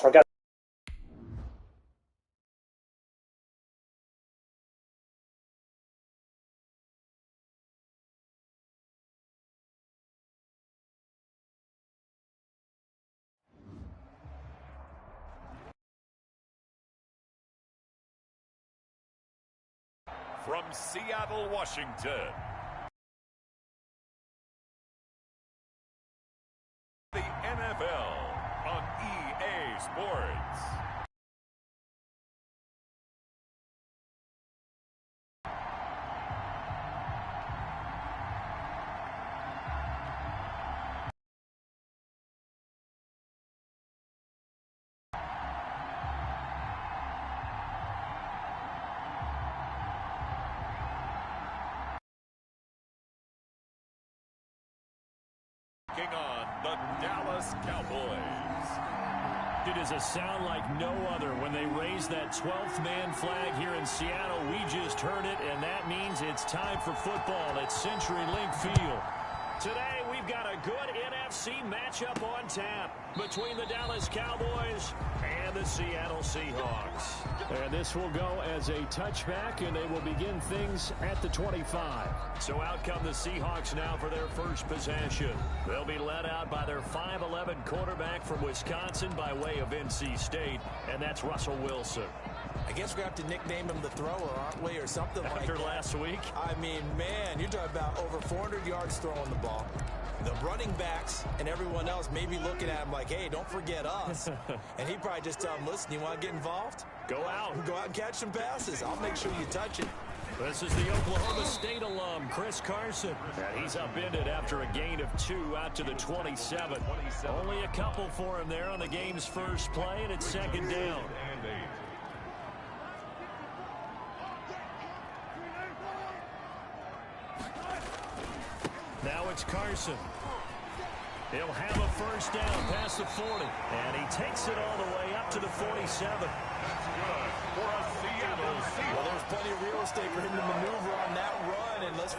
forgot. From Seattle, Washington, the NFL on EA Sports. Taking on the Dallas Cowboys. It is a sound like no other when they raise that 12th man flag here in Seattle. We just heard it, and that means it's time for football at CenturyLink Field. Today, we've got a good NFC matchup on tap between the Dallas Cowboys and the Seattle Seahawks. And this will go as a touchback, and they will begin things at the 25. So out come the Seahawks now for their first possession. They'll be led out by their 5'11" quarterback from Wisconsin by way of NC State, and that's Russell Wilson. I guess we have to nickname him the thrower, aren't we, or something like that. After last week? I mean, man, you're talking about over 400 yards throwing the ball. The running backs and everyone else may be looking at him like, hey, don't forget us. And he'd probably just tell him, listen, you want to get involved? Go out. Go out and catch some passes. I'll make sure you touch it. This is the Oklahoma State alum, Chris Carson. And he's upended after a gain of 2 out to the 27. Only a couple for him there on the game's first play, and it's second down. Now it's Carson. He'll have a first down past the 40. And he takes it all the way up to the 47. That's good for a Seattle Seahawks. Well, there's plenty of real estate for him to maneuver on that run. And let's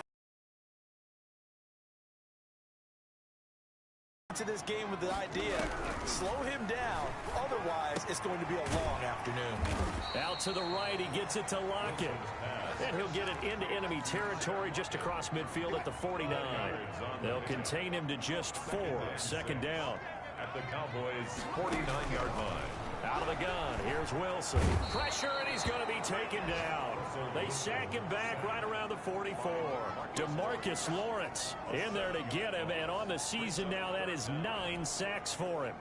to this game with the idea, slow him down. Otherwise, it's going to be a long afternoon. Out to the right, he gets it to Lockett. And he'll get it into enemy territory just across midfield at the 49. They'll contain him to just 4. Second down. At the Cowboys' 49-yard line. Out of the gun, here's Wilson. Pressure, and he's going to be taken down. They sack him back right around the 44. DeMarcus Lawrence in there to get him, and on the season now, that is 9 sacks for him.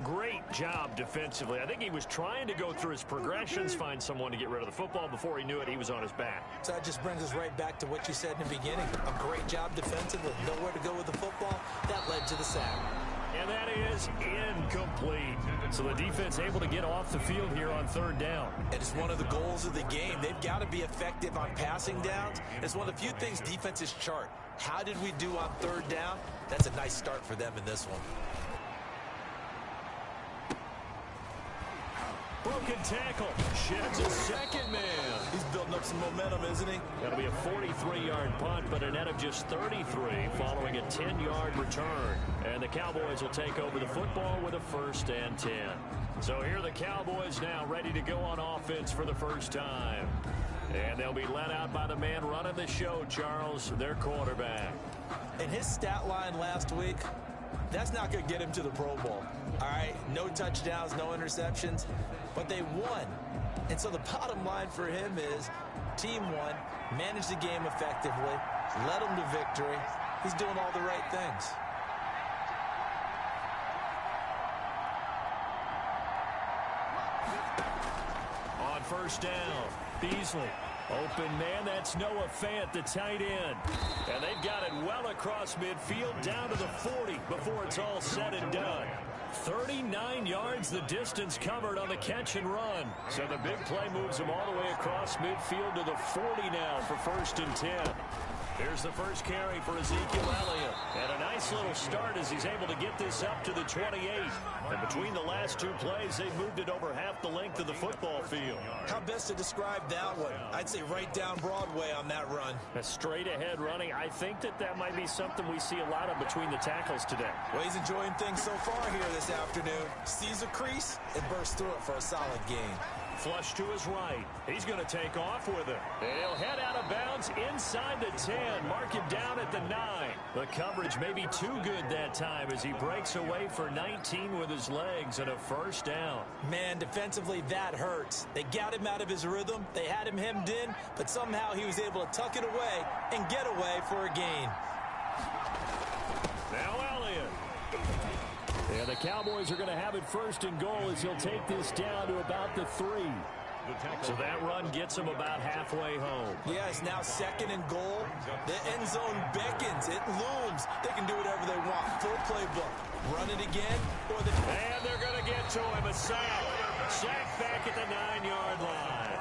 Great job defensively. I think he was trying to go through his progressions, find someone to get rid of the football. Before he knew it, he was on his back. So that just brings us right back to what you said in the beginning. A great job defensively. Nowhere to go with the football. That led to the sack. And that is incomplete. So the defense able to get off the field here on third down. And it's one of the goals of the game. They've got to be effective on passing downs. It's one of the few things defenses chart. How did we do on third down? That's a nice start for them in this one. Broken tackle. Sheds a second man. He's building up some momentum, isn't he? That'll be a 43-yard punt, but a net of just 33 following a 10-yard return. And the Cowboys will take over the football with a 1st and 10. So here are the Cowboys now ready to go on offense for the first time. And they'll be led out by the man running the show, Charles, their quarterback. And his stat line last week, that's not going to get him to the Pro Bowl. All right, no touchdowns, no interceptions, but they won. And so the bottom line for him is team won, managed the game effectively, led them to victory. He's doing all the right things. On first down, Beasley. Open man, that's Noah Fant, the tight end. And they've got it well across midfield, down to the 40 before it's all said and done. 39 yards the distance covered on the catch and run. So the big play moves him all the way across midfield to the 40 now for 1st and 10. Here's the first carry for Ezekiel Elliott. And a nice little start as he's able to get this up to the 28. And between the last 2 plays, they've moved it over half the length of the football field. How best to describe that one? I'd say right down Broadway on that run. A straight ahead running. I think that might be something we see a lot of between the tackles today. Well, he's enjoying things so far here this afternoon. Sees a crease and bursts through it for a solid gain. Flush to his right. He's going to take off with it. And he'll head out of bounds inside the 10. Mark him down at the 9. The coverage may be too good that time as he breaks away for 19 with his legs and a first down. Man, defensively, that hurts. They got him out of his rhythm. They had him hemmed in, but somehow he was able to tuck it away and get away for a gain. Now Elliott. And the Cowboys are going to have it first and goal as he'll take this down to about the 3. So that run gets him about halfway home. Yeah, it's now second and goal. The end zone beckons. It looms. They can do whatever they want. Full playbook. Run it again. And they're going to get to him. A sack. Sack back at the 9-yard line.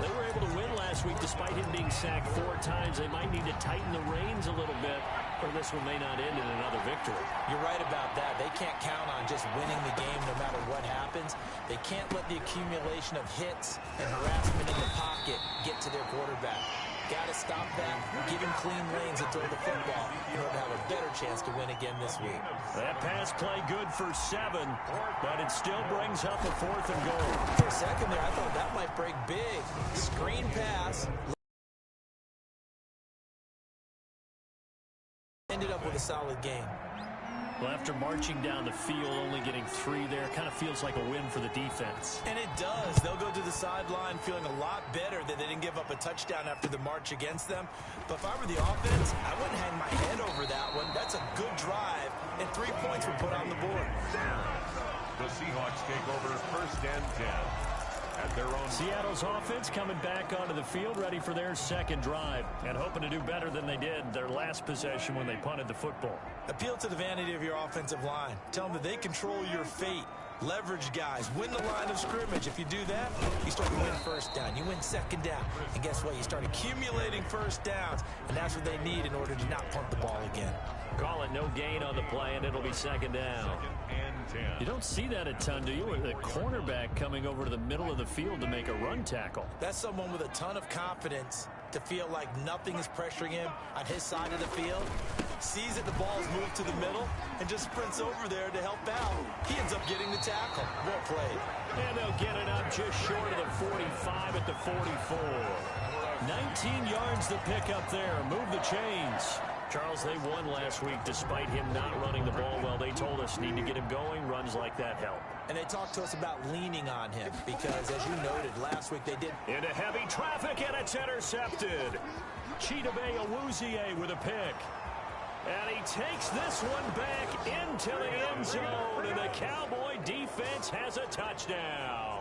They were able to win last week despite him being sacked 4 times. They might need to tighten the reins a little bit, or this one may not end in another victory. You're right about that. They can't count on just winning the game no matter what happens. They can't let the accumulation of hits and harassment in the pocket get to their quarterback. Got to stop that, give him clean lanes and throw the football in order to have a better chance to win again this week. That pass play good for 7, but it still brings up a 4th and goal. For a second there, I thought that might break big. Screen pass. Ended up with a solid game. Well, after marching down the field, only getting 3 there, kind of feels like a win for the defense. And it does. They'll go to the sideline feeling a lot better that they didn't give up a touchdown after the march against them. But if I were the offense, I wouldn't hang my head over that one. That's a good drive, and 3 points were put on the board. The Seahawks take over first and 10. At their own. Seattle's offense coming back onto the field, ready for their second drive, and hoping to do better than they did their last possession when they punted the football. Appeal to the vanity of your offensive line. Tell them that they control your fate. Leverage guys. Win the line of scrimmage. If you do that, you start to win first down. You win second down. And guess what? You start accumulating first downs, and that's what they need in order to not punt the ball again. Call it no gain on the play, and it'll be second down. You don't see that a ton, do you? With a cornerback coming over to the middle of the field to make a run tackle. That's someone with a ton of confidence to feel like nothing is pressuring him on his side of the field. Sees that the ball is moved to the middle and just sprints over there to help out. He ends up getting the tackle. Well played. And they'll get it up just short of the 45 at the 44. 19 yards to pick up there. Move the chains. Charles, they won last week despite him not running the ball well. They told us need to get him going. Runs like that help. And they talked to us about leaning on him because, as you noted, last week they did. Into heavy traffic, and it's intercepted. Chidobe Awuzie with a pick. And he takes this one back into the end zone, and the Cowboy defense has a touchdown.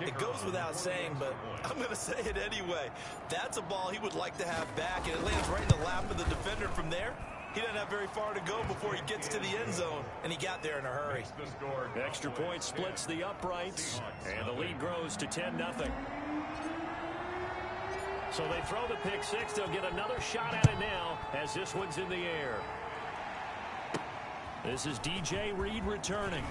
It goes without saying, but I'm going to say it anyway. That's a ball he would like to have back, and it lands right in the lap of the defender from there. He doesn't have very far to go before he gets to the end zone, and he got there in a hurry. Extra point splits the uprights, and the lead grows to 10-0. So they throw the pick 6. They'll get another shot at it now as this one's in the air. This is DJ Reed returning.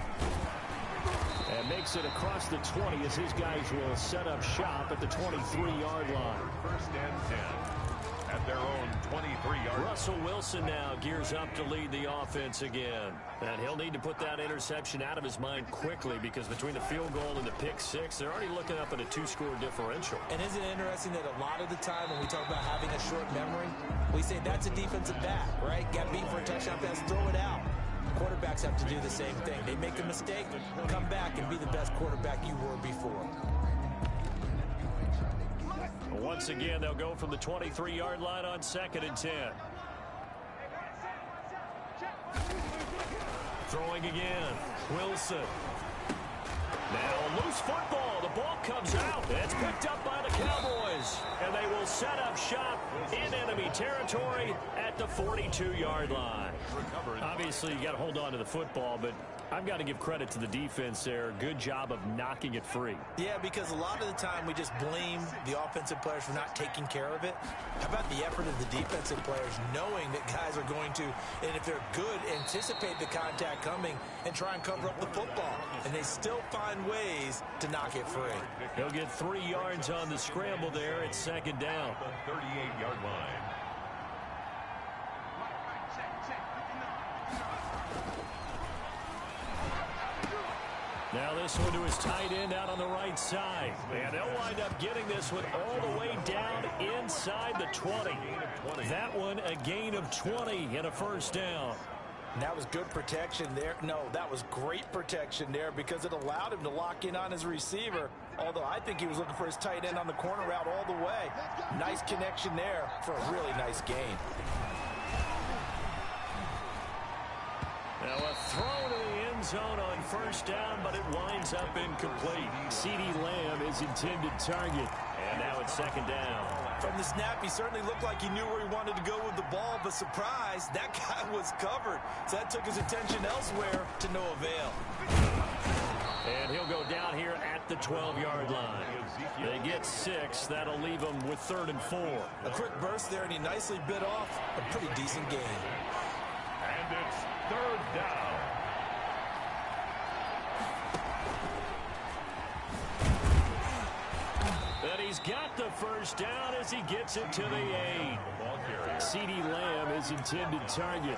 And makes it across the 20 as his guys will set up shop at the 23-yard line. First and 10 at their own 23-yard. Russell Wilson now gears up to lead the offense again. And he'll need to put that interception out of his mind quickly because between the field goal and the pick 6, they're already looking up at a 2-score differential. And isn't it interesting that a lot of the time when we talk about having a short memory, we say that's a defensive back, right? Got beat for a touchdown pass, throw it out. Quarterbacks have to do the same thing. They make a mistake, come back and be the best quarterback you were before. Once again, they'll go from the 23-yard line on 2nd and 10. Throwing again. Wilson. Now loose football. The ball comes out. It's picked up by the Cowboys. And they will set up shop in enemy territory at the 42-yard line. Obviously, you got to hold on to the football, but I've got to give credit to the defense there. Good job of knocking it free. Yeah, because a lot of the time we just blame the offensive players for not taking care of it. How about the effort of the defensive players knowing that guys are going to, and if they're good, anticipate the contact coming and try and cover up the football. And they still find ways to knock it free. He'll get 3 yards on the scramble there. It's 2nd down. The 38-yard line. Now this one to his tight end out on the right side. And they'll wind up getting this one all the way down inside the 20. That one a gain of 20 and a first down. And that was good protection there. No, that was great protection there because it allowed him to lock in on his receiver. Although I think he was looking for his tight end on the corner route all the way. Nice connection there for a really nice gain. Now a throw to the end zone on first down, but it winds up incomplete. CeeDee Lamb is intended target. And now it's second down. From the snap, he certainly looked like he knew where he wanted to go with the ball, but surprise, that guy was covered. So that took his attention elsewhere to no avail. And he'll go down here at the 12-yard line. They get 6. That'll leave them with 3rd and 4. A quick burst there, and he nicely bit off a pretty decent gain. And it's 3rd down. And he's got the first down as he gets it to the 8. CeeDee Lamb is intended target.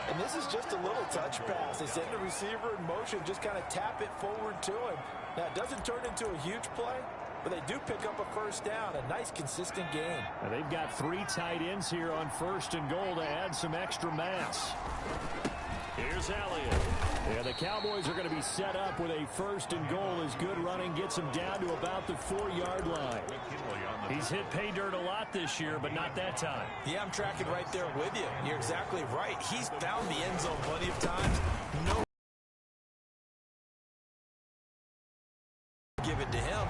And this is just a little touch pass. They send the receiver in motion, just kind of tap it forward to him. Now, it doesn't turn into a huge play, but they do pick up a first down, a nice, consistent gain. And they've got 3 tight ends here on 1st and goal to add some extra mass. Here's Elliott. Yeah, the Cowboys are going to be set up with a 1st and goal as good running gets them down to about the 4-yard line. He's hit pay dirt a lot this year, but not that time. Yeah, I'm tracking right there with you. You're exactly right. He's found the end zone plenty of times. No. Give it to him.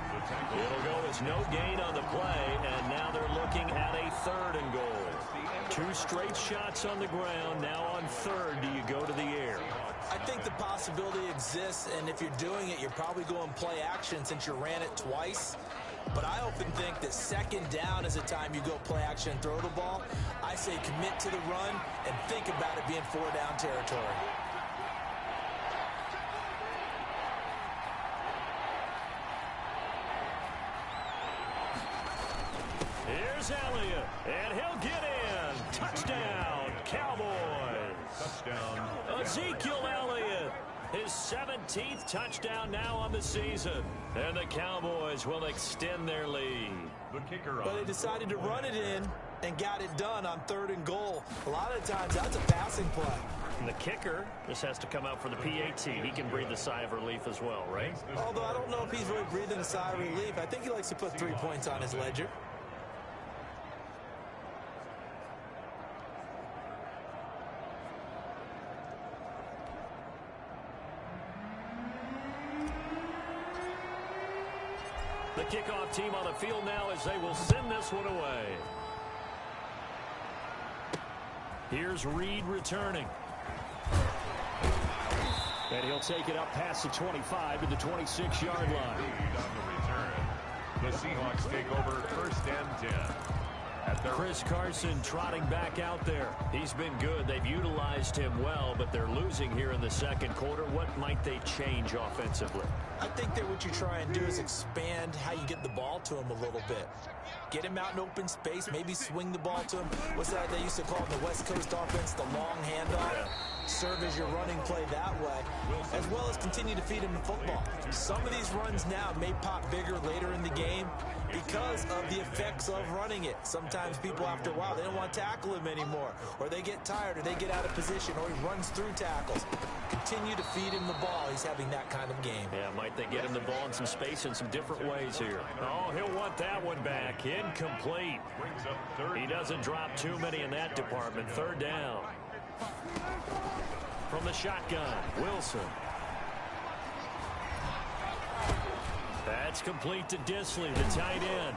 It'll go as no gain on the play, and now they're looking at a 3rd and goal. 2 straight shots on the ground. Now on 3rd, do you go to the air? I think the possibility exists, and if you're doing it, you're probably going play action since you ran it twice. But I often think that 2nd down is the time you go play action and throw the ball. I say commit to the run and think about it being 4-down territory. Here's Elliott, and he'll get in. Touchdown, Cowboys. Touchdown. Ezekiel Elliott, his 17th touchdown now on the season. And the Cowboys will extend their lead. The kicker But they decided to run it in and got it done on 3rd and goal. A lot of times that's a passing play. And the kicker just has to come out for the PAT. He can breathe a sigh of relief as well, right? Although I don't know if he's really breathing a sigh of relief. I think he likes to put 3 points on his ledger. The kickoff team on the field now as they will send this one away. Here's Reed returning. And he'll take it up past the 25 to the 26-yard line. on the return. The Seahawks take over 1st and 10. Chris Carson trotting back out there. He's been good. They've utilized him well, but they're losing here in the 2nd quarter. What might they change offensively? I think that what you try and do is expand how you get the ball to him a little bit. Get him out in open space, maybe swing the ball to him. What's that they used to call in the West Coast offense, the long handoff? Yeah. Serve as your running play that way, as well as continue to feed him the football. Some of these runs now may pop bigger later in the game because of the effects of running it. Sometimes people, after a while, they don't want to tackle him anymore, or they get tired, or they get out of position, or he runs through tackles. Continue to feed him the ball. He's having that kind of game. Yeah, might they get him the ball in some space in some different ways here. Oh, he'll want that one back. Incomplete. He doesn't drop too many in that department. 3rd down. From the shotgun, Wilson. That's complete to Disley, the tight end.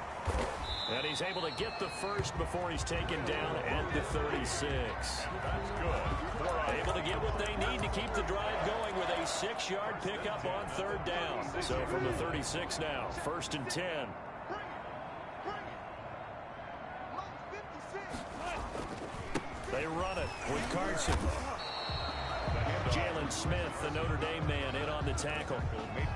And he's able to get the first before he's taken down at the 36. That's good. Able to get what they need to keep the drive going with a 6-yard pickup on 3rd down. So from the 36 now, 1st and 10. They run it with Carson. Jalen Smith, the Notre Dame man, in on the tackle.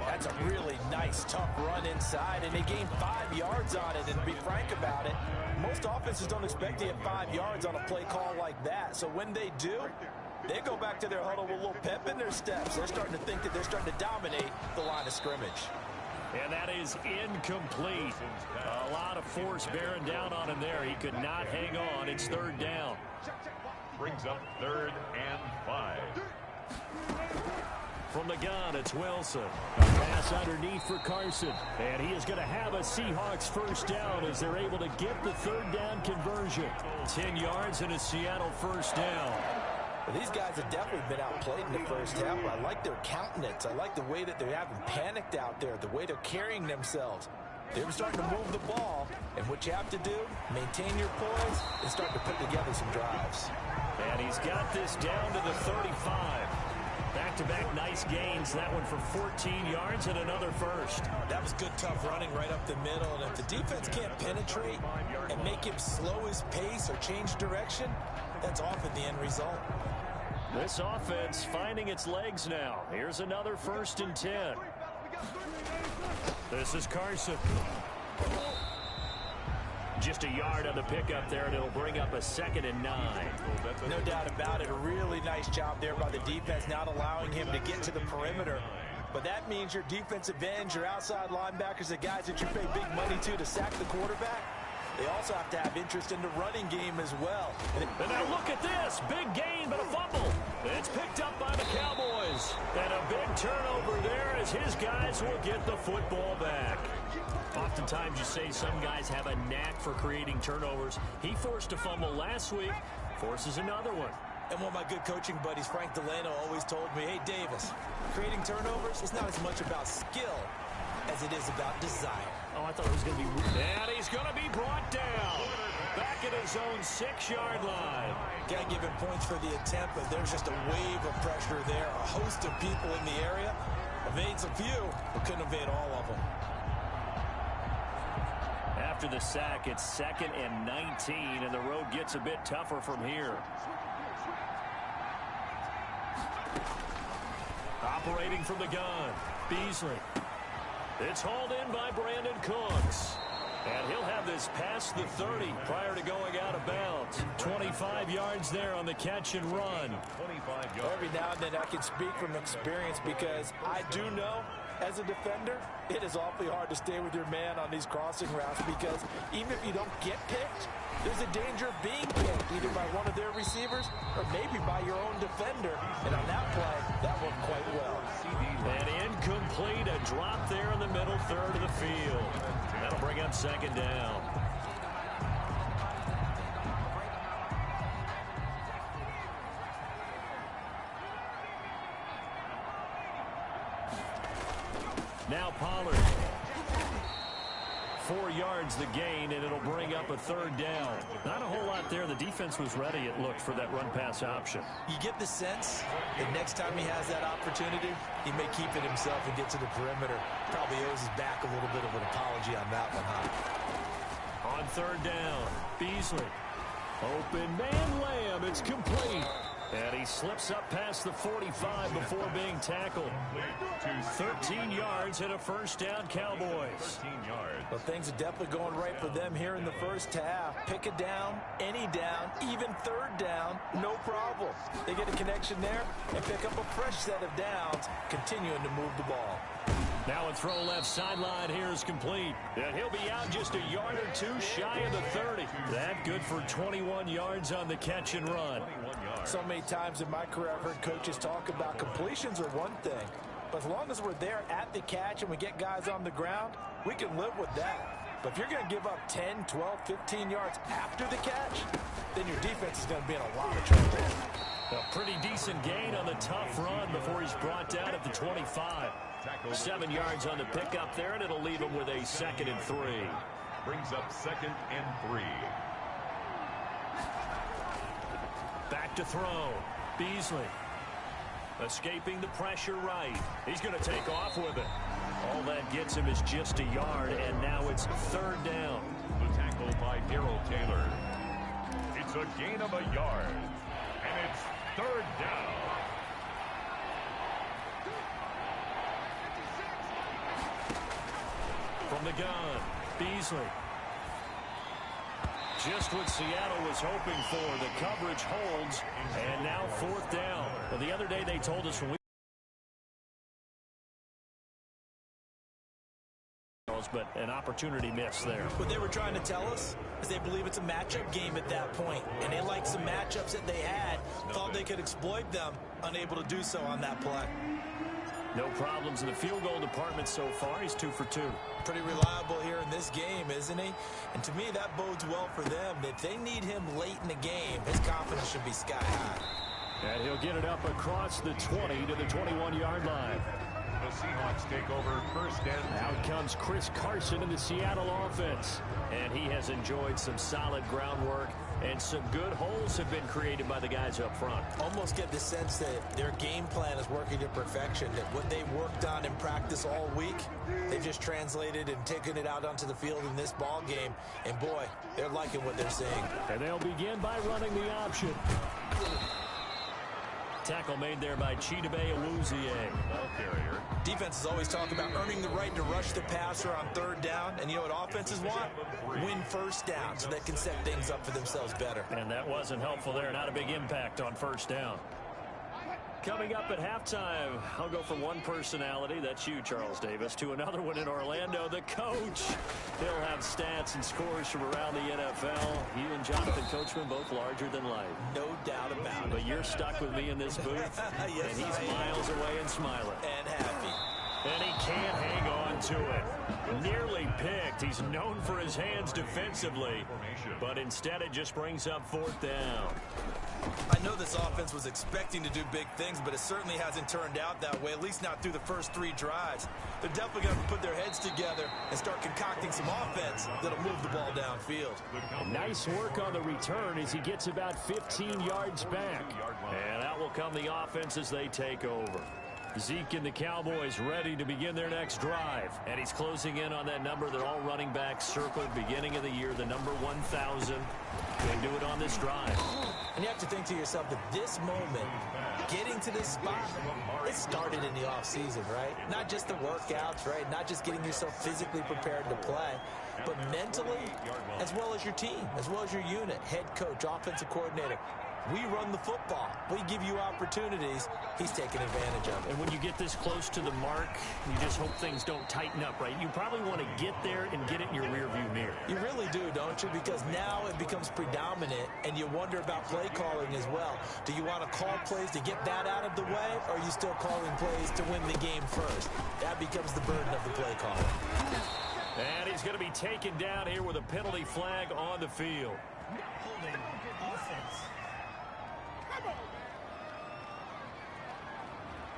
That's a really nice, tough run inside, and they gained 5 yards on it. And to be frank about it, most offenses don't expect to get 5 yards on a play call like that. So when they do, They go back to their huddle with a little pep in their steps. They're starting to think that they're starting to dominate the line of scrimmage. And that is incomplete. A lot of force bearing down on him there. He could not hang on. It's third down. Brings up 3rd and 5. From the gun, it's Wilson. A pass underneath for Carson. And he is going to have a Seahawks first down as they're able to get the third down conversion. 10 yards and a Seattle first down. Well, these guys have definitely been outplayed in the first half. I like their countenance. I like the way that they haven't panicked out there, the way they're carrying themselves. They're starting to move the ball, and what you have to do, maintain your poise and start to put together some drives. And he's got this down to the 35. Back-to-back nice gains. That one for 14 yards and another first. That was good, tough running right up the middle. And if the defense can't penetrate and make him slow his pace or change direction, that's often the end result. This offense finding its legs now. Here's another 1st and 10. This is Carson. Just a yard on the pickup there, and it'll bring up a 2nd and 9. No doubt about it. A really nice job there by the defense, not allowing him to get to the perimeter. But that means your defensive ends, your outside linebackers, the guys that you pay big money to sack the quarterback, they also have to have interest in the running game as well. And now look at this. Big gain, but a fumble. It's picked up by the Cowboys. And a big turnover there as his guys will get the football back. Oftentimes you say some guys have a knack for creating turnovers. He forced a fumble last week, forces another one. And one of my good coaching buddies, Frank Delano, always told me, hey, Davis, creating turnovers is not as much about skill as it is about desire. Oh, I thought it was going to be... And he's going to be brought down. Back at his own 6-yard line. Got to give him points for the attempt, but there's just a wave of pressure there. A host of people in the area. Evades a few, but couldn't evade all of them. After the sack, it's 2nd and 19, and the road gets a bit tougher from here. Operating from the gun, Beasley. It's hauled in by Brandon Cooks. And he'll have this past the 30 prior to going out of bounds. 25 yards there on the catch and run. 25 yards. Every now and then I can speak from experience because I do know, as a defender, it is awfully hard to stay with your man on these crossing routes because even if you don't get picked, there's a danger of being picked either by one of their receivers or maybe by your own defender. And on that play, that worked quite well. And incomplete, a drop there in the middle third of the field. That'll bring up 2nd down. Now Pollard. 4 yards the gain, and it'll bring up a 3rd down. Not a whole lot there. The defense was ready, it looked, for that run-pass option. You get the sense that next time he has that opportunity, he may keep it himself and get to the perimeter. Probably owes his back a little bit of an apology on that one, huh? On 3rd down, Beasley. Open man, Lamb. It's complete. And he slips up past the 45 before being tackled. 13 yards and a first down, Cowboys. 13 yards. Well, things are definitely going right for them here in the first half. Pick a down, any down, even 3rd down, no problem. They get a connection there and pick up a fresh set of downs, continuing to move the ball. Now a throw left sideline here is complete. And he'll be out just a yard or two shy of the 30. That good for 21 yards on the catch and run. So many times in my career I've heard coaches talk about completions are one thing. But as long as we're there at the catch and we get guys on the ground, we can live with that. But if you're going to give up 10, 12, 15 yards after the catch, then your defense is going to be in a lot of trouble. A pretty decent gain on the tough run before he's brought down at the 25. 7 yards on the pickup there, and it'll leave him with a 2nd and 3. Brings up 2nd and 3. Back to throw. Beasley. Escaping the pressure right. He's going to take off with it. All that gets him is just a yard, and now it's 3rd down. The tackle by Darrell Taylor. It's a gain of a yard. And it's 3rd down. From the gun, Beasley. just what Seattle was hoping for. The coverage holds, and now 4th down. Well, the other day they told us when we but an opportunity missed there. What they were trying to tell us is they believe it's a matchup game at that point, and they liked some matchups that they had, thought they could exploit them, unable to do so on that play. No problems in the field goal department so far. He's 2 for 2. Pretty reliable here in this game, isn't he? And to me, that bodes well for them. If they need him late in the game, his confidence should be sky high. And he'll get it up across the 20 to the 21-yard line. The Seahawks take over 1st and 10. Out comes Chris Carson in the Seattle offense. And he has enjoyed some solid groundwork, and some good holes have been created by the guys up front. Almost get the sense that their game plan is working to perfection, that what they worked on in practice all week, they just translated and taken it out onto the field in this ball game. And boy, they're liking what they're seeing. And they'll begin by running the option. Tackle made there by Chidobe Awuzie. Ball carrier. Defenses always talk about earning the right to rush the passer on 3rd down. And you know what offenses want? Win 1st down so they can set things up for themselves better. And that wasn't helpful there. Not a big impact on 1st down. Coming up at halftime, I'll go from one personality, that's you, Charles Davis, to another one in Orlando, the coach. He'll have stats and scores from around the NFL. You and Jonathan Coachman both larger than life. No doubt about it. But you're stuck with me in this booth, yes, and he's miles away and smiling. And happy. And he can't hang on to it. Nearly picked. He's known for his hands defensively, but instead it just brings up 4th down. I know this offense was expecting to do big things, but it certainly hasn't turned out that way, at least not through the first 3 drives. They're definitely going to have to put their heads together and start concocting some offense that'll move the ball downfield. Nice work on the return as he gets about 15 yards back. And out will come the offense as they take over. Zeke and the Cowboys ready to begin their next drive. And he's closing in on that number that all running backs circled beginning of the year, the number 1,000. They do it on this drive. And you have to think to yourself that this moment, getting to this spot, it started in the offseason, right? Not just the workouts, right? Not just getting yourself physically prepared to play, but mentally, as well as your team, as well as your unit, head coach, offensive coordinator. We run the football. We give you opportunities. He's taking advantage of it. And when you get this close to the mark, you just hope things don't tighten up, right? You probably want to get there and get it in your rearview mirror. You really do, don't you? Because now it becomes predominant, and you wonder about play calling as well. Do you want to call plays to get that out of the way, or are you still calling plays to win the game first? That becomes the burden of the play calling. And he's going to be taken down here with a penalty flag on the field. Holding offense.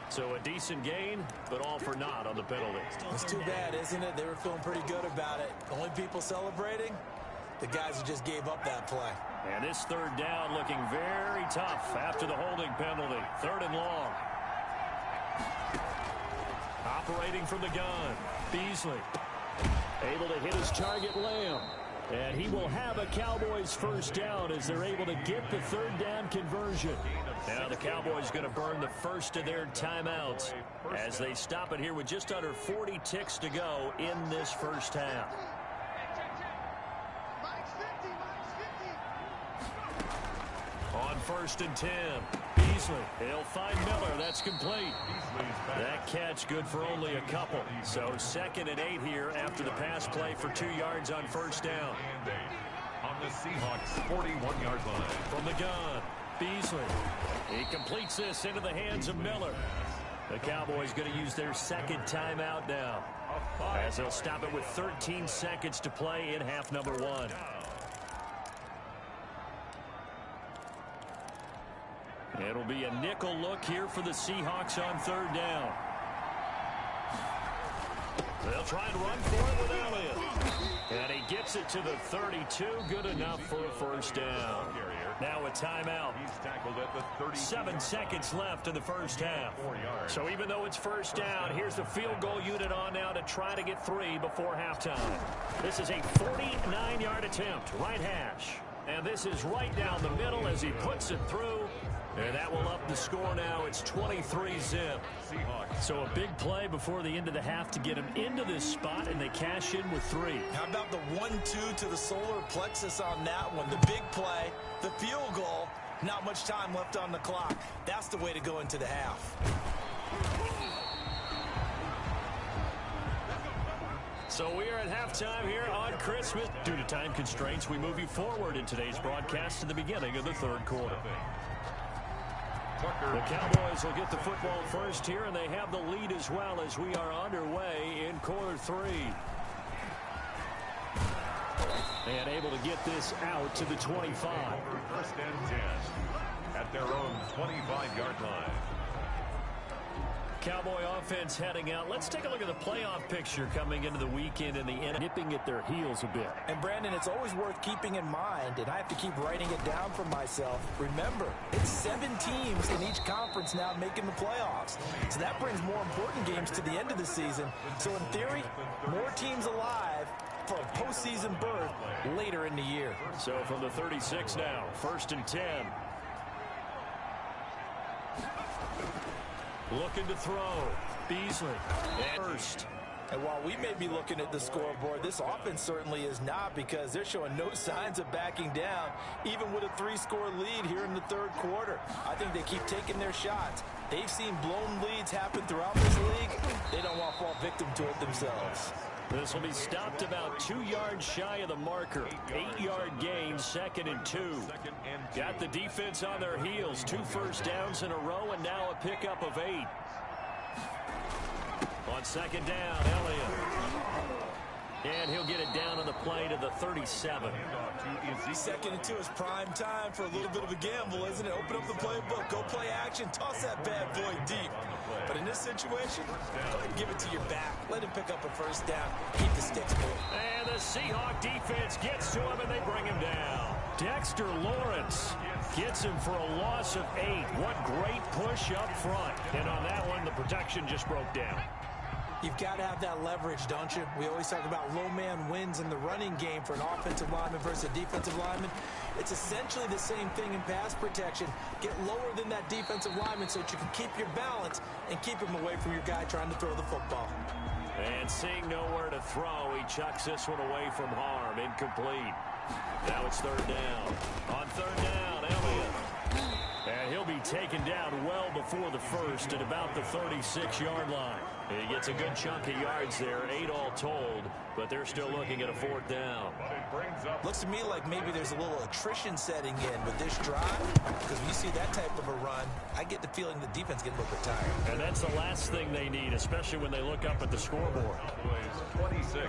So a decent gain, but all for naught on the penalty. It's too bad, isn't it? They were feeling pretty good about it. The only people celebrating, the guys who just gave up that play. And this 3rd down looking very tough after the holding penalty. 3rd and long. Operating from the gun, Beasley. Able to hit his target, Lamb. And he will have a Cowboys 1st down as they're able to get the 3rd down conversion. Now the Cowboys going to burn the first of their timeouts as they stop it here with just under 40 ticks to go in this 1st half. On 1st and 10, Beasley. He'll find Miller. That's complete. That catch good for only a couple. So 2nd and 8 here after the pass play for 2 yards on 1st down. On the Seahawks 41-yard line. From the gun, Beasley. He completes this into the hands of Miller. The Cowboys going to use their 2nd timeout now, as they'll stop it with 13 seconds to play in half number 1. It'll be a nickel look here for the Seahawks on 3rd down. They'll try and run for it with Elliott. And he gets it to the 32. Good enough for a 1st down. Now a timeout. He's tackled at the 32. 7 seconds left in the 1st half. So even though it's 1st down, here's the field goal unit on now to try to get 3 before halftime. This is a 49-yard attempt, right hash. And this is right down the middle as he puts it through. And that will up the score now. It's 23-zip. So a big play before the end of the half to get them into this spot, and they cash in with 3. How about the 1-2 to the solar plexus on that one? The big play, the field goal, not much time left on the clock. That's the way to go into the half. So we are at halftime here on Christmas. Due to time constraints, we move you forward in today's broadcast to the beginning of the third quarter. The Cowboys will get the football first here, and they have the lead as well as we are underway in quarter 3. And able to get this out to the 25. First and 10 at their own 25-yard line. Cowboy offense heading out. Let's take a look at the playoff picture coming into the weekend and the end, nipping at their heels a bit. And Brandon, it's always worth keeping in mind, and I have to keep writing it down for myself. Remember, it's 7 teams in each conference now making the playoffs. So that brings more important games to the end of the season. So in theory, more teams alive for a postseason berth later in the year. So from the 36 now, first and 10. Looking to throw. Beasley. First. And while we may be looking at the scoreboard, this offense certainly is not, because they're showing no signs of backing down, even with a 3-score lead here in the third quarter. I think they keep taking their shots. They've seen blown leads happen throughout this league. They don't want to fall victim to it themselves. This will be stopped about 2 yards shy of the marker. 8-yard gain, 2nd and 2. Got the defense on their heels. 2 first downs in a row, and now a pickup of 8. On second down, Elliott. And he'll get it down on the play to the 37. 2nd and 2 is prime time for a little bit of a gamble, isn't it? Open up the playbook, go play action, toss that bad boy deep. But in this situation, go ahead and give it to your back. Let him pick up a first down. Keep the sticks moving. And the Seahawks defense gets to him, and they bring him down. Dexter Lawrence gets him for a loss of 8. What great push up front. And on that one, the protection just broke down. You've got to have that leverage, don't you? We always talk about low man wins in the running game for an offensive lineman versus a defensive lineman. It's essentially the same thing in pass protection. Get lower than that defensive lineman so that you can keep your balance and keep him away from your guy trying to throw the football. And seeing nowhere to throw, he chucks this one away from harm. Incomplete. Now it's third down. On third down, Elliott. And he'll be taken down well before the first at about the 36-yard line. He gets a good chunk of yards there, 8 all told, but they're still looking at a 4th down. Looks to me like maybe there's a little attrition setting in with this drive, because when you see that type of a run, I get the feeling the defense getting a little bit tired. And that's the last thing they need, especially when they look up at the scoreboard. 26.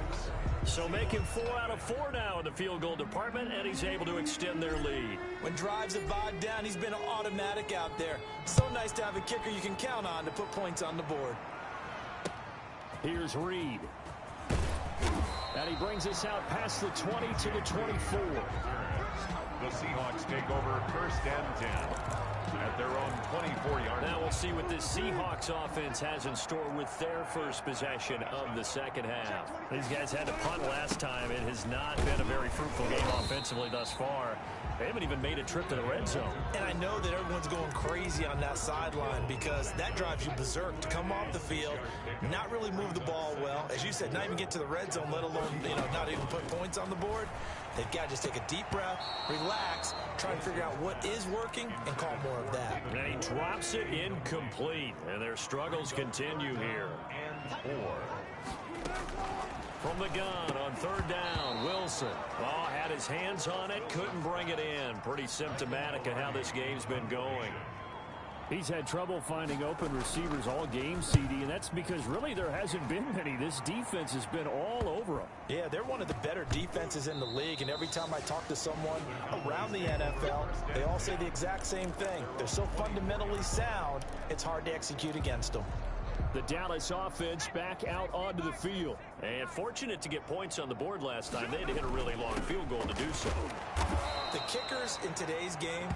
So making 4 out of 4 now in the field goal department, and he's able to extend their lead. When drives have bogged down, he's been automatic out there. So nice to have a kicker you can count on to put points on the board. Here's Reed. And he brings us out past the 20 to the 24. The Seahawks take over first and 10 at their own 24-yard line. Now we'll see what this Seahawks offense has in store with their first possession of the second half. These guys had to punt last time. It has not been a very fruitful game offensively thus far. They haven't even made a trip to the red zone. And I know that everyone's going crazy on that sideline because that drives you berserk to come off the field, not really move the ball well. As you said, not even get to the red zone, let alone, not even put points on the board. They've got to just take a deep breath, relax, try and figure out what is working, and call more of that. And he drops it incomplete, and their struggles continue here. And 4. From the gun on third down, Wilson. Oh, had his hands on it, couldn't bring it in. Pretty symptomatic of how this game's been going. He's had trouble finding open receivers all game, CD, and that's because really there hasn't been many. This defense has been all over him. Yeah, they're one of the better defenses in the league, and every time I talk to someone around the NFL, they all say the exact same thing. They're so fundamentally sound, it's hard to execute against them. The Dallas offense back out onto the field. And fortunate to get points on the board last time. They had to hit a really long field goal to do so. The kickers in today's game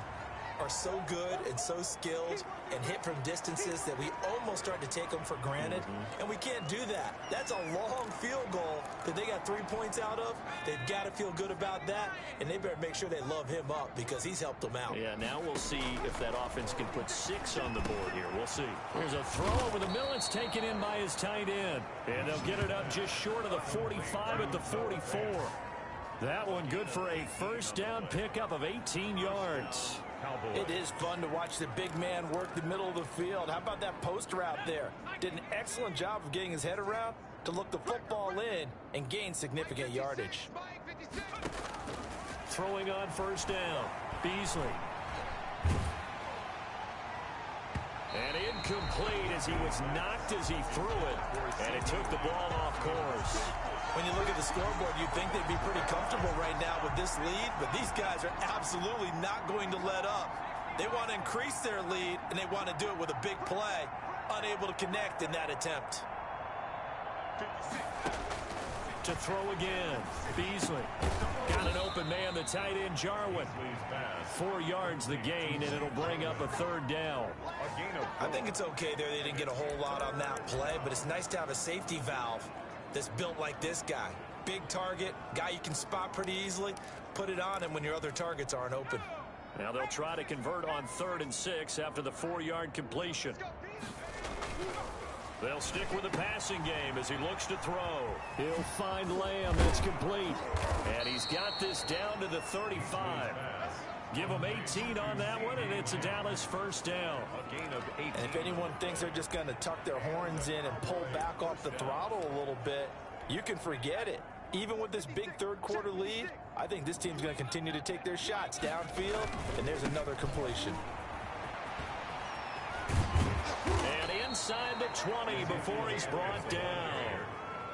are so good and so skilled and hit from distances that we almost start to take them for granted. And we can't do that. That's a long field goal that they got 3 points out of, they've got to feel good about that, and they better make sure they love him up because he's helped them out. Yeah, now we'll see if that offense can put 6 on the board here. We'll see. Here's a throw over the middle. It's taken in by his tight end. And they'll get it up just short of the 45 at the 44. That one good for a first down pickup of 18 yards. It is fun to watch the big man work the middle of the field. How about that post route there? Did an excellent job of getting his head around to look the football in and gain significant yardage. Throwing on first down, Beasley. And incomplete as he was knocked as he threw it. And it took the ball off course. When you look at the scoreboard, you'd think they'd be pretty comfortable right now with this lead, but these guys are absolutely not going to let up. They want to increase their lead, and they want to do it with a big play. Unable to connect in that attempt. To throw again, Beasley. Got an open man, the tight end, Jarwin. 4 yards the gain, and it'll bring up a third down. I think it's okay there. They didn't get a whole lot on that play, but it's nice to have a safety valve that's built like this guy. Big target, guy you can spot pretty easily. Put it on him when your other targets aren't open. Now they'll try to convert on 3rd and 6 after the 4-yard completion. They'll stick with the passing game as he looks to throw. He'll find Lamb. That's complete. And he's got this down to the 35. Give him 18 on that one, and it's a Dallas first down. And if anyone thinks they're just going to tuck their horns in and pull back off the throttle a little bit, you can forget it. Even with this big third-quarter lead, I think this team's going to continue to take their shots downfield, and there's another completion. And inside the 20 before he's brought down.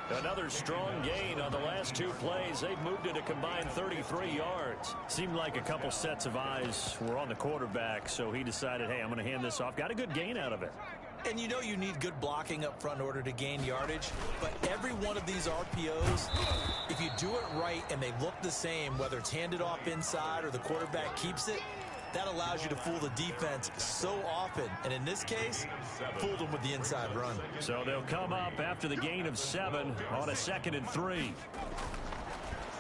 Another strong gain on the last 2 plays. They've moved it a combined 33 yards. Seemed like a couple sets of eyes were on the quarterback, so he decided, hey, I'm going to hand this off. Got a good gain out of it. And you know you need good blocking up front in order to gain yardage, but every one of these RPOs, if you do it right and they look the same, whether it's handed off inside or the quarterback keeps it, that allows you to fool the defense so often. And in this case, fooled them with the inside run. So they'll come up after the gain of 7 on a 2nd and 3.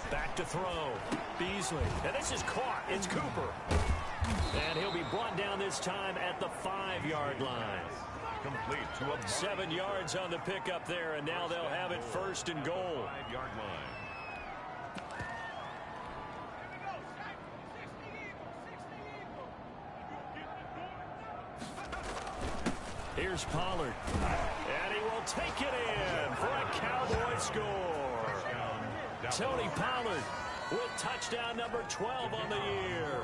Back to throw. Beasley. And this is caught. It's Cooper. And he'll be brought down this time at the 5-yard line. Complete to 7 yards on the pickup there, and now they'll have it 1st and goal. 5-yard line. Here's Pollard. And he will take it in for a Cowboy score. Tony Pollard with touchdown number 12 on the year.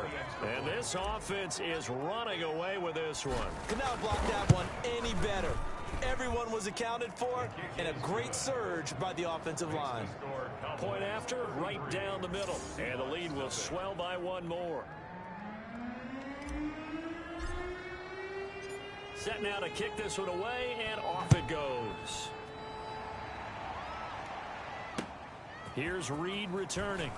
And this offense is running away with this one. Could not block that one any better. Everyone was accounted for, and a great surge by the offensive line. Point after, right down the middle. And the lead will swell by 1 more. Set now to kick this one away, and off it goes. Here's Reed returning.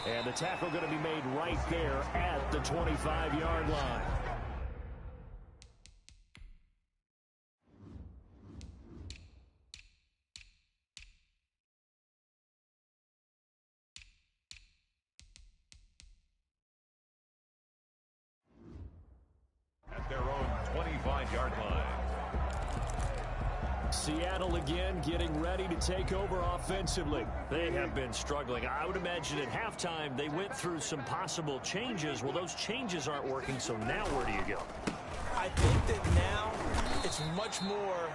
And the tackle going to be made right there at the 25-yard line. At their own 25-yard line. Seattle again getting ready to take over offensively. They have been struggling. I would imagine at halftime they went through some possible changes. Well, those changes aren't working, so now where do you go? I think that now it's much more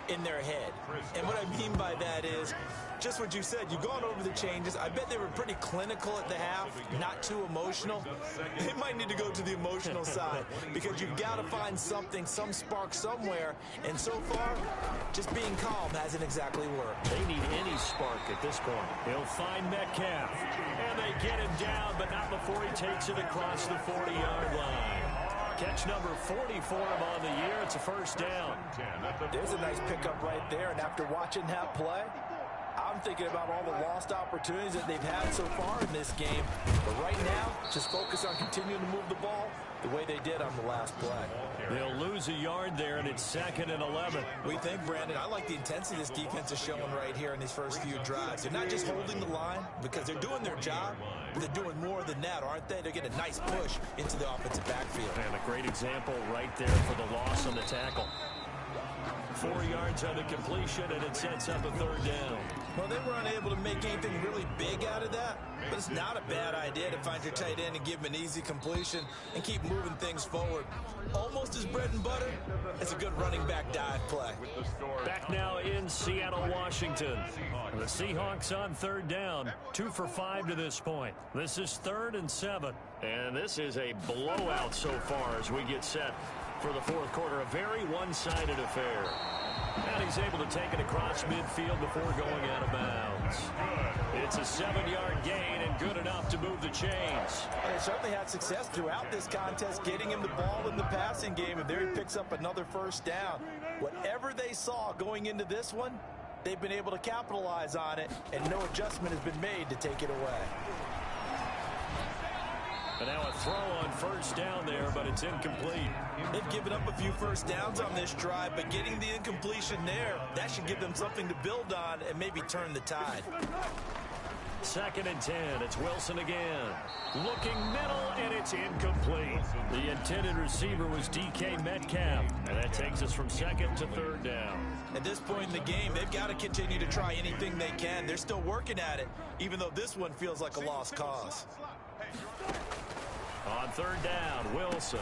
in their head. And what I mean by that is just what you said. You've gone over the changes. I bet they were pretty clinical at the half, not too emotional. They might need to go to the emotional side because you've got to find something, some spark somewhere. And so far, just being calm hasn't exactly worked. They need any spark at this point. He'll find Metcalf. And they get him down, but not before he takes it across the 40-yard line. Catch number 40 for him on the year. It's a first down. There's a nice pickup right there. And after watching that play, I'm thinking about all the lost opportunities that they've had so far in this game. But right now, just focus on continuing to move the ball the way they did on the last play. They'll lose a yard there, and it's 2nd and 11. We think, Brandon, I like the intensity this defense is showing right here in these first few drives. They're not just holding the line because they're doing their job, but they're doing more than that, aren't they? They're getting a nice push into the offensive backfield. And a great example right there for the loss on the tackle. 4 yards on the completion, and it sets up a 3rd down. Well, they were unable to make anything really big out of that, but it's not a bad idea to find your tight end and give him an easy completion and keep moving things forward. Almost as bread and butter, it's a good running back dive play. Back now in Seattle, Washington. The Seahawks on 3rd down, 2 for 5 to this point. This is 3rd and 7. And this is a blowout so far as we get set for the 4th quarter. A very one-sided affair. And he's able to take it across midfield before going out of bounds. It's a 7-yard gain and good enough to move the chains. They certainly had success throughout this contest getting him the ball in the passing game, and there he picks up another 1st down. Whatever they saw going into this one, they've been able to capitalize on it, and no adjustment has been made to take it away. And now a throw on 1st down there, but it's incomplete. They've given up a few 1st downs on this drive, but getting the incompletion there, that should give them something to build on and maybe turn the tide. 2nd and 10. It's Wilson again. Looking middle, and it's incomplete. The intended receiver was DK Metcalf. And that takes us from 2nd to 3rd down. At this point in the game, they've got to continue to try anything they can. They're still working at it, even though this one feels like a lost cause. On 3rd down, Wilson.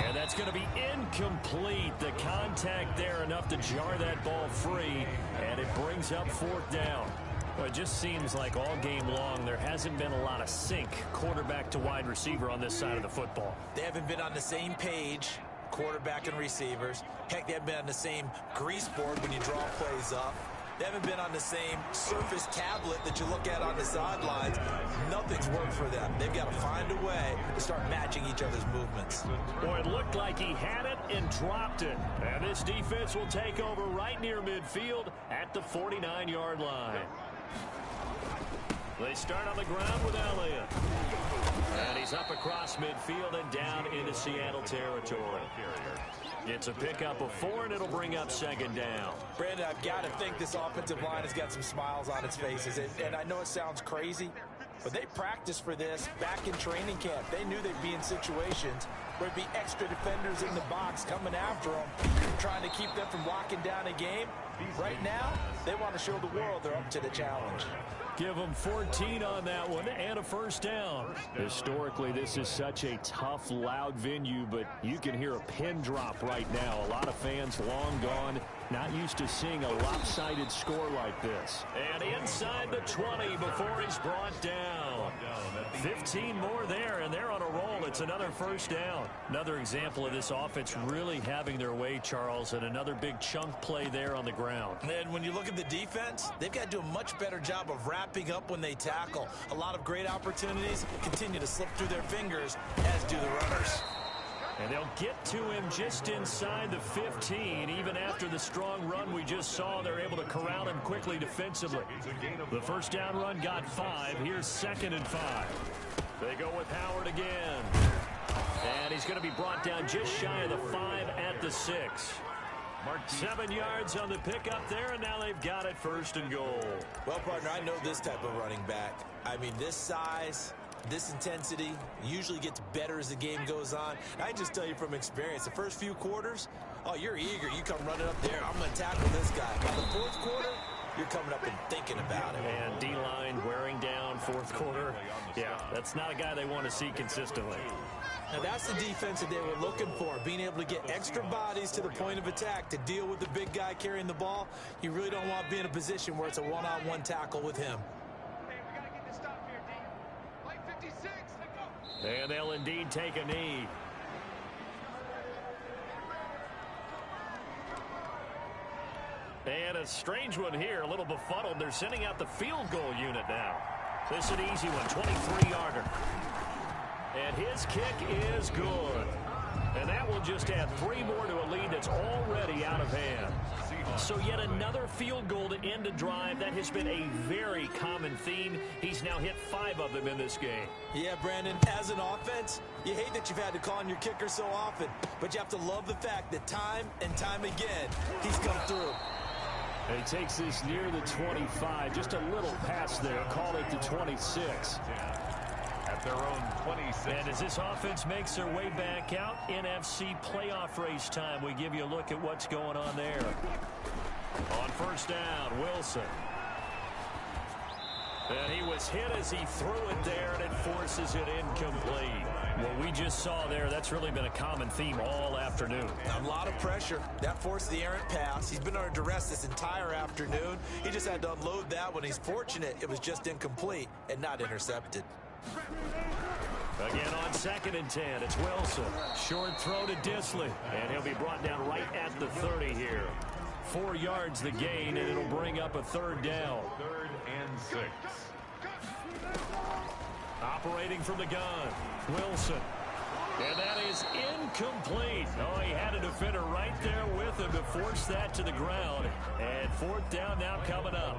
And that's going to be incomplete. The contact there enough to jar that ball free, and it brings up 4th down. Well, it just seems like all game long there hasn't been a lot of sync quarterback to wide receiver on this side of the football. They haven't been on the same page, quarterback and receivers. Heck, they haven't been on the same grease board when you draw plays up. They haven't been on the same surface tablet that you look at on the sidelines. Nothing's worked for them. They've got to find a way to start matching each other's movements. Boy, it looked like he had it and dropped it. And this defense will take over right near midfield at the 49-yard line. They start on the ground with Elliott. And he's up across midfield and down into Seattle territory. It's a pickup of 4, and it'll bring up 2nd down. Brandon, I've got to think this offensive line has got some smiles on its faces. And I know it sounds crazy, but they practiced for this back in training camp. They knew they'd be in situations where there'd be extra defenders in the box coming after them, trying to keep them from locking down a game. Right now, they want to show the world they're up to the challenge. Give them 14 on that one and a 1st down. Historically, this is such a tough, loud venue, but you can hear a pin drop right now. A lot of fans long gone, not used to seeing a lopsided score like this. And inside the 20 before he's brought down. 15 more there, and they're on a roll. It's another 1st down. Another example of this offense really having their way, Charles, and another big chunk play there on the ground. And when you look at the defense, they've got to do a much better job of wrapping up when they tackle. A lot of great opportunities continue to slip through their fingers, as do the runners. And they'll get to him just inside the 15. Even after the strong run we just saw, they're able to corral him quickly defensively. The 1st down run got 5. Here's 2nd and 5. They go with Howard again. And he's going to be brought down just shy of the 5 at the 6. 7 yards on the pickup there, and now they've got it 1st and goal. Well, partner, I know this type of running back. I mean, this size, this intensity usually gets better as the game goes on. I just tell you from experience, the first few quarters, oh, you're eager. You come running up there, I'm going to tackle this guy. By the 4th quarter, you're coming up and thinking about it. And D-line wearing down 4th quarter. Yeah, that's not a guy they want to see consistently. Now, that's the defense that they were looking for, being able to get extra bodies to the point of attack to deal with the big guy carrying the ball. You really don't want to be in a position where it's a one-on-one tackle with him. And they'll indeed take a knee. And a strange one here, a little befuddled. They're sending out the field goal unit now. This is an easy one, 23-yarder. And his kick is good. And that will just add 3 more to a lead that's already out of hand. So yet another field goal to end a drive. That has been a very common theme. He's now hit 5 of them in this game. Yeah, Brandon, as an offense, you hate that you've had to call on your kicker so often, but you have to love the fact that time and time again, he's come through. He takes this near the 25. Just a little pass there. Call it the 26. At their own 26. And as this offense makes their way back out, NFC playoff race time, we give you a look at what's going on there. On first down, Wilson. And he was hit as he threw it there, and it forces it incomplete. What we just saw there, that's really been a common theme all afternoon. A lot of pressure. That forced the errant pass. He's been under duress this entire afternoon. He just had to unload that one. He's fortunate it was just incomplete and not intercepted. Again on 2nd and 10, it's Wilson. Short throw to Disley, and he'll be brought down right at the 30 here. 4 yards the gain, and it'll bring up a 3rd down. 3rd and 6. Operating from the gun, Wilson. And that is incomplete. Oh, he had a defender right there with him to force that to the ground. And 4th down now coming up.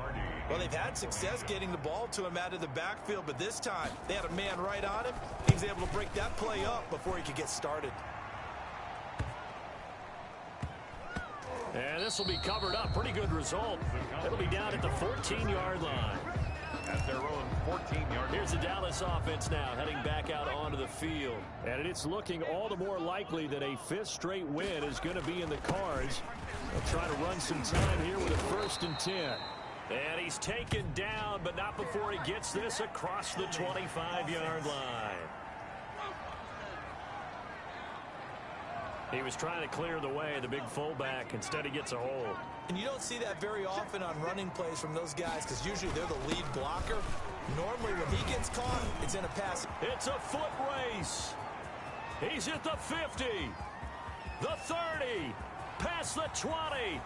Well, they've had success getting the ball to him out of the backfield, but this time they had a man right on him. He was able to break that play up before he could get started. And this will be covered up. Pretty good result. It'll be down at the 14-yard line. At their own 14-yard. Here's the Dallas offense now heading back out onto the field. And it's looking all the more likely that a 5th straight win is going to be in the cards. They'll try to run some time here with a 1st and 10. And he's taken down, but not before he gets this across the 25-yard line. He was trying to clear the way, the big fullback. Instead, he gets a hold. And you don't see that very often on running plays from those guys because usually they're the lead blocker. Normally, when he gets caught, it's in a pass. It's a foot race. He's at the 50, the 30, past the 20.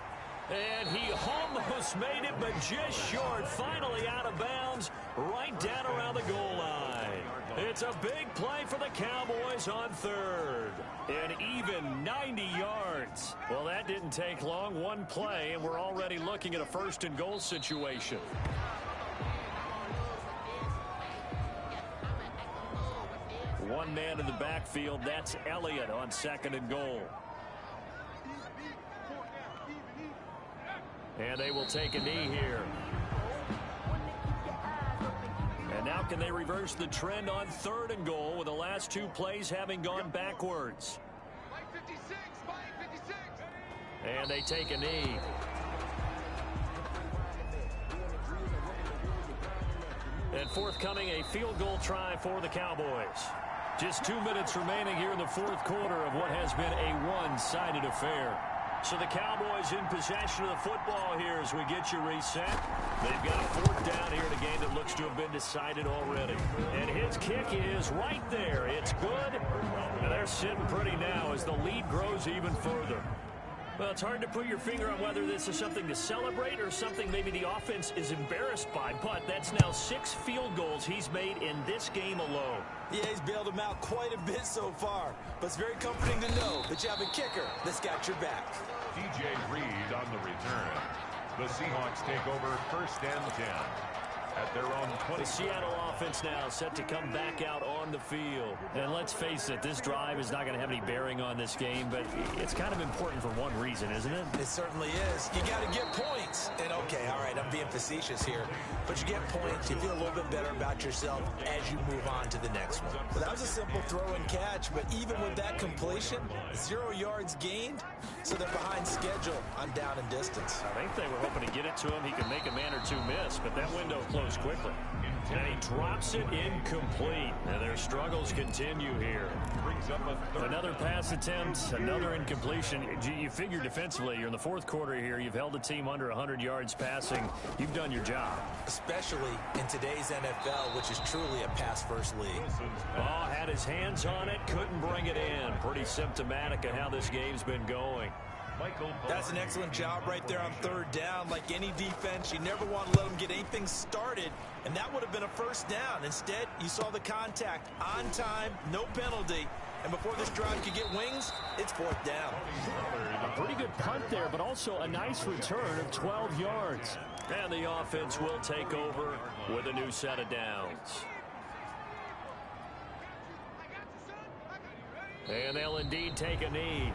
And he almost made it, but just short. Finally out of bounds, right down around the goal line. It's a big play for the Cowboys on 3rd. An even 90 yards. Well, that didn't take long. One play, and we're already looking at a 1st and goal situation. One man in the backfield. That's Elliott on 2nd and goal. And they will take a knee here. And now can they reverse the trend on 3rd and goal with the last 2 plays having gone backwards? And they take a knee. And forthcoming, a field goal try for the Cowboys. Just 2 minutes remaining here in the 4th quarter of what has been a one-sided affair. So the Cowboys in possession of the football here as we get you reset. They've got a 4th down here in a game that looks to have been decided already. And his kick is right there. It's good. And they're sitting pretty now as the lead grows even further. Well, it's hard to put your finger on whether this is something to celebrate or something maybe the offense is embarrassed by. But that's now 6 field goals he's made in this game alone. Yeah, he's bailed them out quite a bit so far. But it's very comforting to know that you have a kicker that's got your back. DJ Reed on the return. The Seahawks take over 1st and 10. At their own 20. The Seattle offense now set to come back out on the field. And let's face it, this drive is not going to have any bearing on this game, but it's kind of important for one reason, isn't it? It certainly is. You got to get points. And okay, all right, I'm being facetious here, but you get points, you feel a little bit better about yourself as you move on to the next one. Well, that was a simple throw and catch, but even with that completion, 0 yards gained, so they're behind schedule on down and distance. I think they were hoping to get it to him. He could make a man or 2 miss, but that window closed quickly. And he drops it incomplete. And their struggles continue here. Another pass attempt, another incompletion. You figure defensively, you're in the 4th quarter here. You've held a team under 100 yards passing. You've done your job. Especially in today's NFL, which is truly a pass-first league. Oh, had his hands on it, couldn't bring it in. Pretty symptomatic of how this game's been going. That's an excellent job right there on 3rd down. Like any defense, you never want to let them get anything started, and that would have been a 1st down. Instead, you saw the contact on time, no penalty, And before this drive could get wings, it's 4th down. A pretty good punt there, but also a nice return of 12 yards. And the offense will take over with a new set of downs. And they'll indeed take a knee.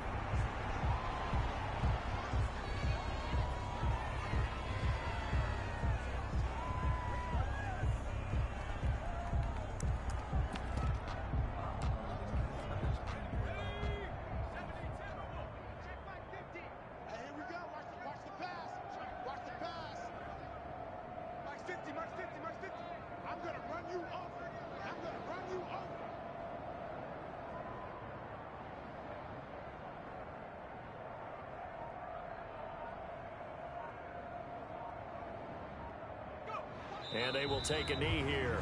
And they will take a knee here.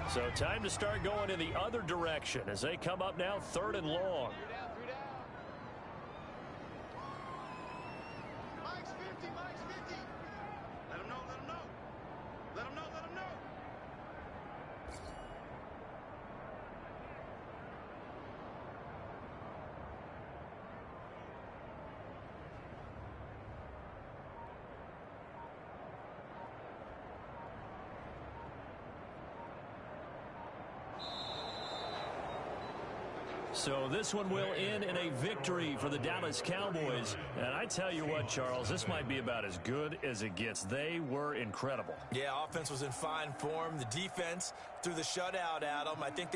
So time to start going in the other direction as they come up now 3rd and long. Mike's 50, Mike's 50. Let him know, let him know. Let him know, let him know. So this one will end in a victory for the Dallas Cowboys. And I tell you what, Charles, this might be about as good as it gets. They were incredible. Yeah, offense was in fine form. The defense threw the shutout at them. I think